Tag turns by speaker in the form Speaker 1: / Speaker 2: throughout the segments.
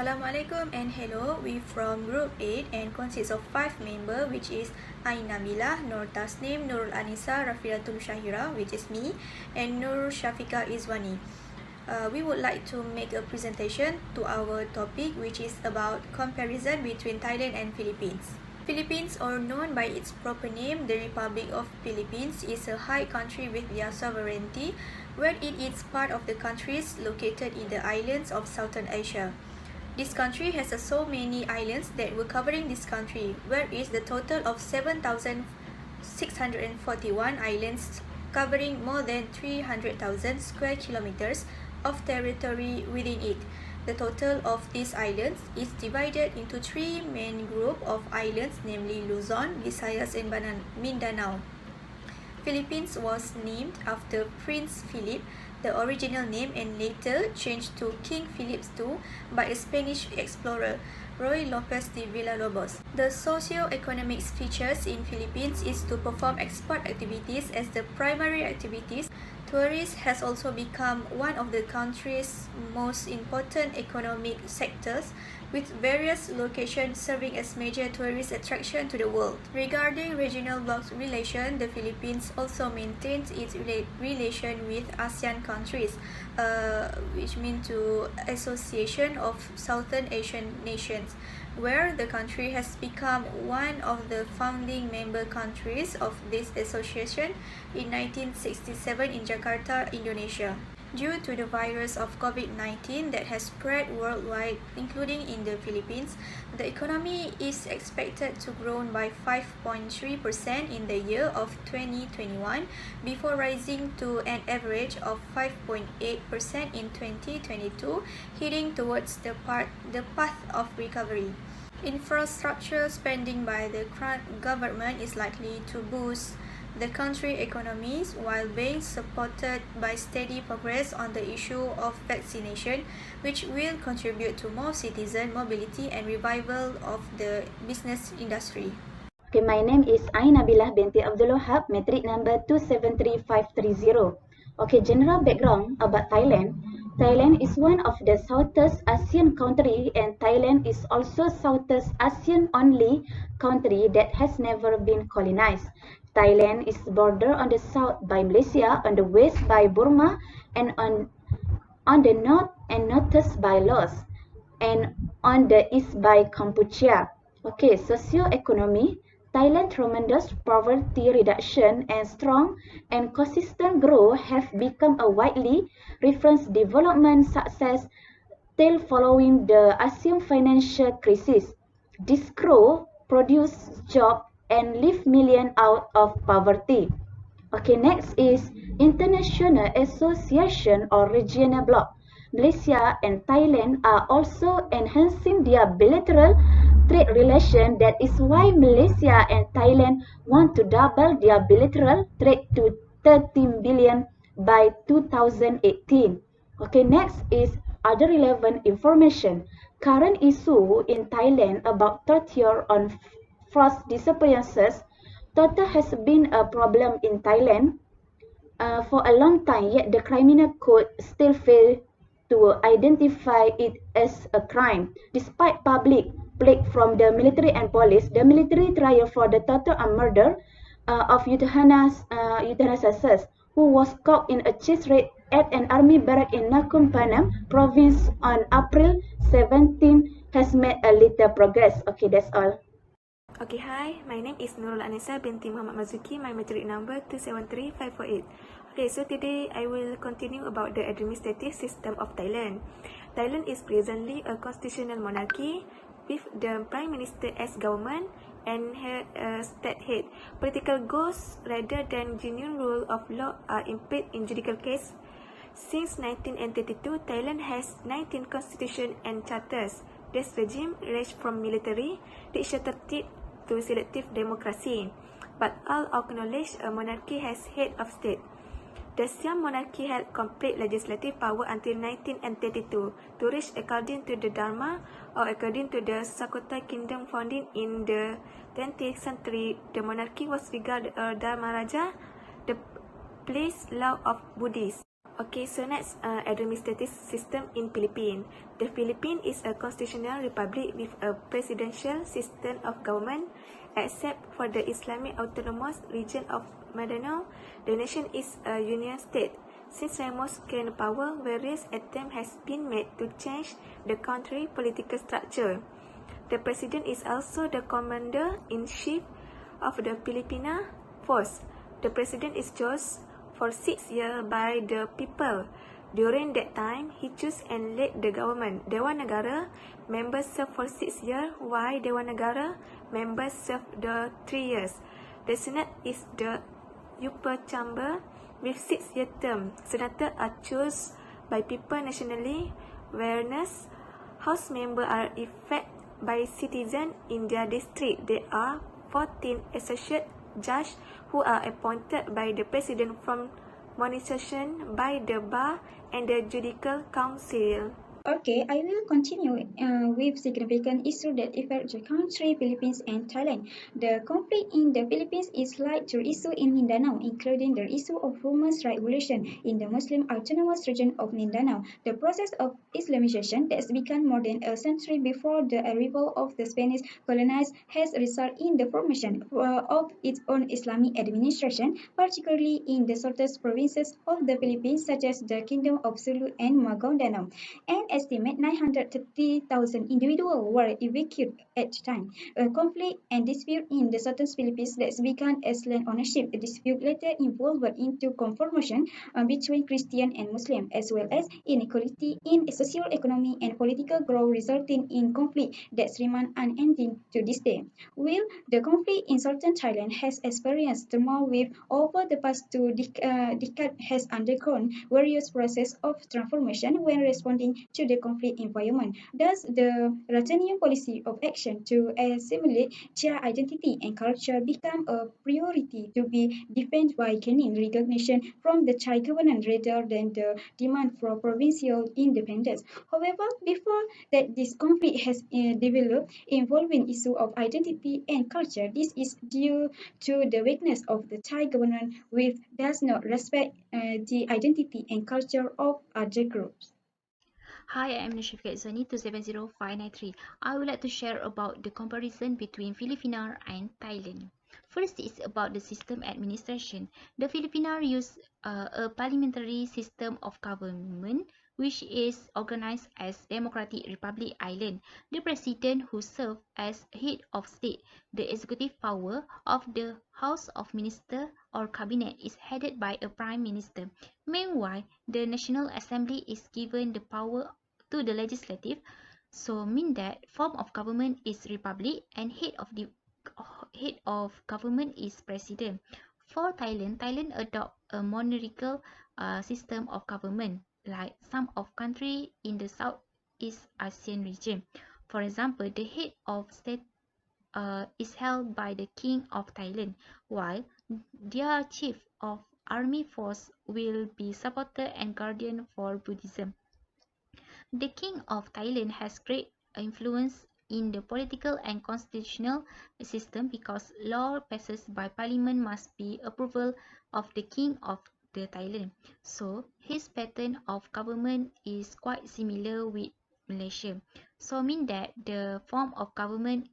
Speaker 1: Assalamualaikum and hello. We from Group 8 and consists of 5 members, which is Ain-Nabilah, Nur Tasnim, Nurul Anisa, Rafidatul Shahira, which is me, and Nur Shafika Izwani. We would like to make a presentation to our topic, which is about comparison between Thailand and Philippines. Philippines, or known by its proper name, the Republic of Philippines, is a high country with their sovereignty, where it is part of the countries located in the islands of Southern Asia. This country has so many islands that were covering this country, where is the total of 7,641 islands covering more than 300,000 square kilometers of territory within it. The total of these islands is divided into 3 main groups of islands, namely Luzon, Visayas, and Mindanao. Philippines was named after Prince Philip, the original name, and later changed to King Philip II by a Spanish explorer, Ruy Lopez de Villalobos. The socio-economic features in Philippines is to perform export activities as the primary activities. Tourism has also become one of the country's most important economic sectors, with various locations serving as major tourist attraction to the world. Regarding regional bloc relation, the Philippines also maintains its relation with ASEAN countries, which means to Association of Southern Asian Nations, where the country has become one of the founding member countries of this association in 1967 in Jakarta, Indonesia. Due to the virus of COVID-19 that has spread worldwide, including in the Philippines, the economy is expected to grow by 5.3% in the year of 2021 before rising to an average of 5.8% in 2022, heading towards the path of recovery. Infrastructure spending by the government is likely to boost the country economies while being supported by steady progress on the issue of vaccination, which will contribute to more citizen mobility and revival of the business industry.
Speaker 2: Okay, my name is Ain-Nabilah binti Abdul Wahab, metric number 273530. Okay, general background about Thailand. Thailand is one of the Southeast Asian country, and Thailand is also Southeast Asian only country that has never been colonized. Thailand is bordered on the south by Malaysia, on the west by Burma, and on the north and northeast by Laos, and on the east by Cambodia. Okay, socio-economy. Thailand's tremendous poverty reduction and strong and consistent growth have become a widely referenced development success still following the Asian financial crisis. This growth produced jobs and lift millions out of poverty. Okay, next is International Association or Regional Bloc. Malaysia and Thailand are also enhancing their bilateral trade relation. That is why Malaysia and Thailand want to double their bilateral trade to 13 billion by 2018. Okay, next is other relevant information. Current issue in Thailand about torture on forced disappearances. Torture has been a problem in Thailand for a long time, yet the criminal code still fails to identify it as a crime. Despite public plague from the military and police, the military trial for the torture and murder of Euthanasis, who was caught in a chase raid at an army barrack in Nakhon Pathom province on April 17, has made a little progress. Okay, that's all.
Speaker 1: Okay, hi, my name is Nurul Anisa binti Muhammad Mazuki, my metric number 273548. Okay, so today I will continue about the administrative system of Thailand. Thailand is presently a constitutional monarchy with the Prime Minister as government and state head. Political goals rather than genuine rule of law are impaired in judicial case. Since 1982, Thailand has 19 constitutions and charters. This regime ranged from military dictatorship to selective democracy, but all acknowledge a monarchy as head of state. The Siam monarchy held complete legislative power until 1932 to reach according to the Dharma or according to the Sakota kingdom founding in the 20th century. The monarchy was regarded as Dharma Raja, the place law of Buddhists. Okay, so next, administrative system in Philippines. The Philippines is a constitutional republic with a presidential system of government. Except for the Islamic Autonomous Region of Mindanao, the nation is a union state. Since Ramos gained power, various attempts has been made to change the country's political structure. The president is also the commander-in-chief of the Filipina force. The president is chosen for 6 years by the people. During that time, he chose and led the government. Dewan Negara members serve for 6 years, while Dewan Negara members serve the 3 years. The Senate is the upper chamber with 6-year term. Senators are chosen by people nationally, whereas House members are elected by citizens in their district. There are 14 associate judges who are appointed by the president from nomination by the bar and the judicial council.
Speaker 2: Okay, I will continue with significant issues that affect the country, Philippines and Thailand. The conflict in the Philippines is like the issue in Mindanao, including the issue of human rights violation in the Muslim autonomous region of Mindanao. The process of Islamization that began more than a century before the arrival of the Spanish colonists has resulted in the formation of its own Islamic administration, particularly in the southern provinces of the Philippines, such as the Kingdom of Sulu and Maguindanao. An estimate 930,000 individuals were evacuated at the time. A conflict and dispute in the southern Philippines that began as land ownership dispute later evolved into confrontation between Christian and Muslim, as well as inequality in social, economic, and political growth, resulting in conflict that remain unending to this day. While the conflict in southern Thailand has experienced turmoil with over the past two decades has undergone various processes of transformation when responding to the conflict environment. Thus, the Latinian policy of action to assimilate their identity and culture became a priority to be defended by gaining recognition from the Thai government rather than the demand for provincial independence. However, before that this conflict has developed involving issue of identity and culture, this is due to the weakness of the Thai government which does not respect the identity and culture of other groups.
Speaker 3: Hi, I'm Nashifka Zani 270-593. I would like to share about the comparison between Filipino and Thailand. First is about the system administration. The Filipino use a parliamentary system of government which is organized as Democratic Republic Island. The president who serves as head of state. The executive power of the House of Ministers or cabinet is headed by a prime minister. Meanwhile, the National Assembly is given the power to the legislative, so mean that form of government is republic and head of government is president. For Thailand adopt a monarchical system of government like some of country in the Southeast Asian region. For example, the head of state is held by the King of Thailand, while their chief of army force will be supporter and guardian for Buddhism. The King of Thailand has great influence in the political and constitutional system because law passes by parliament must be approval of the King of the Thailand. So his pattern of government is quite similar with Malaysia. So mean that the form of government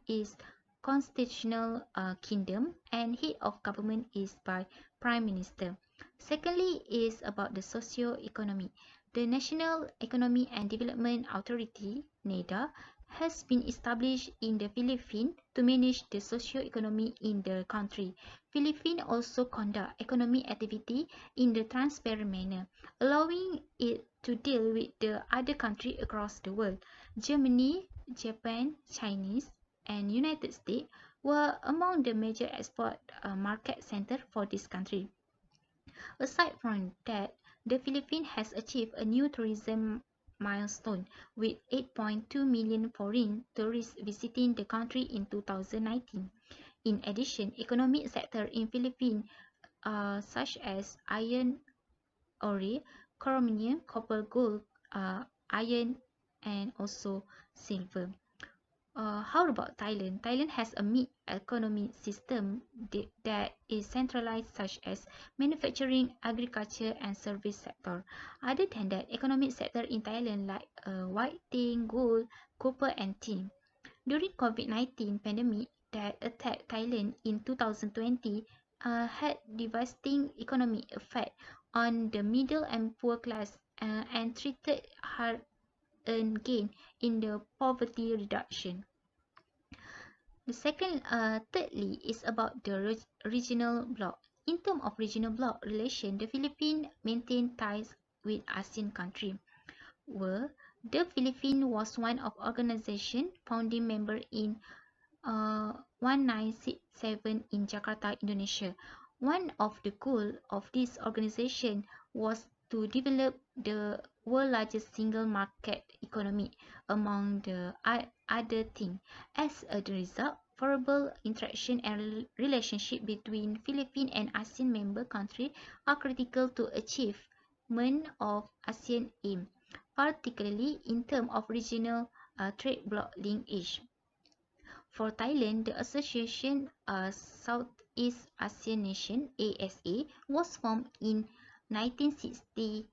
Speaker 3: is constitutional kingdom and head of government is by prime minister. Secondly is about the socio-economy. The National Economic and Development Authority (NEDA) has been established in the Philippines to manage the socio-economy in the country. Philippines also conduct economic activity in the transparent manner, allowing it to deal with the other countries across the world. Germany, Japan, Chinese, and United States were among the major export market centers for this country. Aside from that, the Philippines has achieved a new tourism milestone with 8.2 million foreign tourists visiting the country in 2019. In addition, economic sector in Philippines such as iron ore, chromium, copper, gold, iron, and also silver. How about Thailand? Thailand has a mixed economic system that is centralized, such as manufacturing, agriculture, and service sector. Other than that, economic sector in Thailand like white tin, gold, copper, and tin. During COVID-19 pandemic that attacked Thailand in 2020, had devastating economic effect on the middle and poor class and treated hard-earned gain in the poverty reduction. The thirdly, is about the regional bloc. In terms of regional bloc relation, the Philippines maintain ties with ASEAN countries. The Philippines was one of organization founding member in 1967 in Jakarta, Indonesia. One of the goals of this organization was to develop the world's largest single market economy, among the other things. As a result, favorable interaction and relationship between Philippines and ASEAN member countries are critical to achievement of ASEAN aim, particularly in terms of regional trade bloc linkage. For Thailand, the Association Southeast Asian Nation (ASA) was formed in 1960,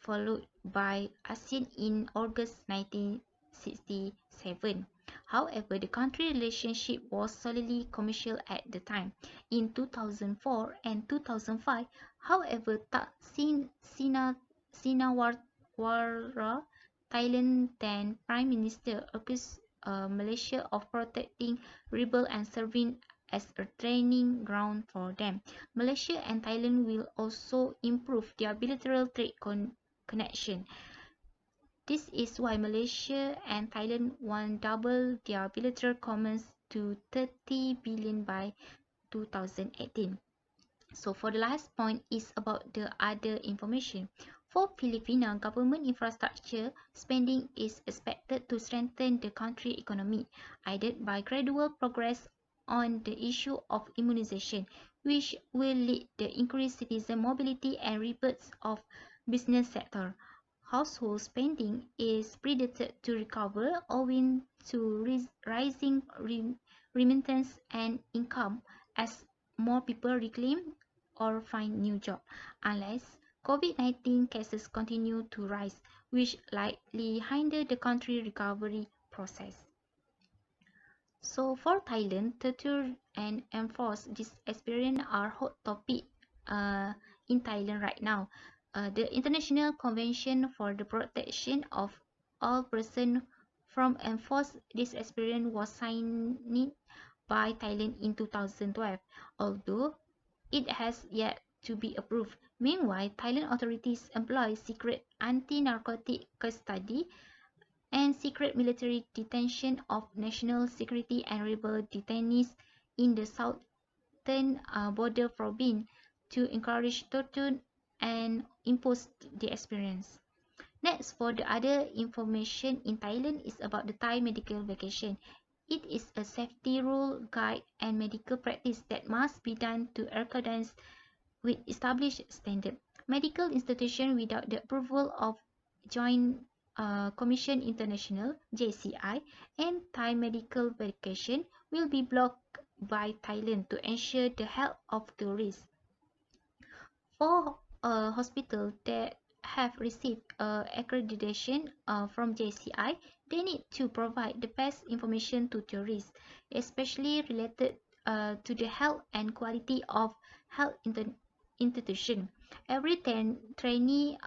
Speaker 3: followed by ASEAN in August 1967. However, the country relationship was solely commercial at the time. In 2004 and 2005, however, Thaksin Shinawatra, Thailand then Prime Minister, accused Malaysia of protecting rebels and serving as a training ground for them. Malaysia and Thailand will also improve their bilateral trade connection. This is why Malaysia and Thailand want double their bilateral commerce to 30 billion by 2018. So for the last point is about the other information. For Filipino, government infrastructure spending is expected to strengthen the country economy, aided by gradual progress on the issue of immunization, which will lead to increased citizen mobility and rebirth of business sector. Household spending is predicted to recover owing to rising remittance and income as more people reclaim or find new job, unless COVID-19 cases continue to rise, which likely hinder the country recovery process. So for Thailand, torture and enforced disappearance are hot topic in Thailand right now. The International Convention for the Protection of All Persons from Enforced Disappearance was signed by Thailand in 2012, although it has yet to be approved. Meanwhile, Thailand authorities employ secret anti-narcotic custody and secret military detention of national security and rebel detainees in the southern border province to encourage torture and impose the experience. Next, for the other information in Thailand is about the Thai medical vacation. It is a safety rule, guide, and medical practice that must be done to accordance with established standard. Medical institution without the approval of Joint Commission International (JCI) and Thai medical vacation will be blocked by Thailand to ensure the health of tourists. For hospitals that have received accreditation from JCI, they need to provide the best information to tourists, especially related to the health and quality of health institution. Every trainee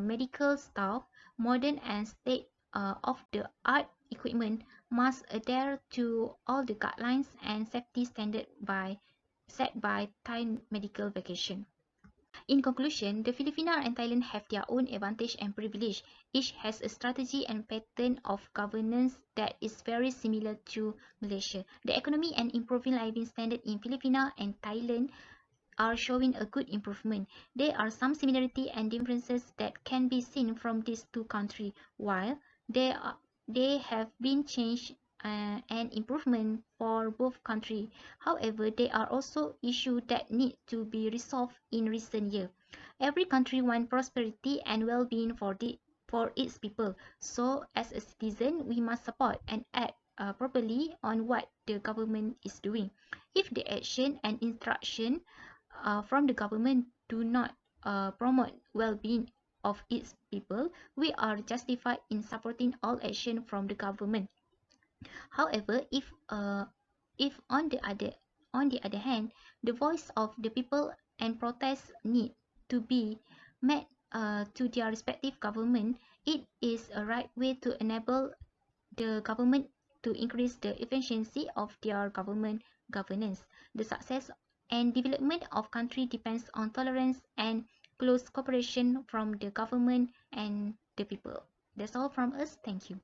Speaker 3: medical staff, modern and state-of-the-art equipment must adhere to all the guidelines and safety standards set by Thai medical vacation. In conclusion, the Philippines and Thailand have their own advantage and privilege. Each has a strategy and pattern of governance that is very similar to Malaysia. The economy and improving living standard in Philippines and Thailand are showing a good improvement. There are some similarity and differences that can be seen from these two countries, while they have been change and improvement for both countries. However, there are also issues that need to be resolved in recent years. Every country wants prosperity and well-being for its people. So, as a citizen, we must support and act properly on what the government is doing. If the action and instruction from the government do not promote well-being of its people, we are justified in supporting all action from the government. However, if on the other hand, the voice of the people and protests need to be met to their respective government, it is a right way to enable the government to increase the efficiency of their government governance. The success and development of country depends on tolerance and close cooperation from the government and the people. That's all from us. Thank you.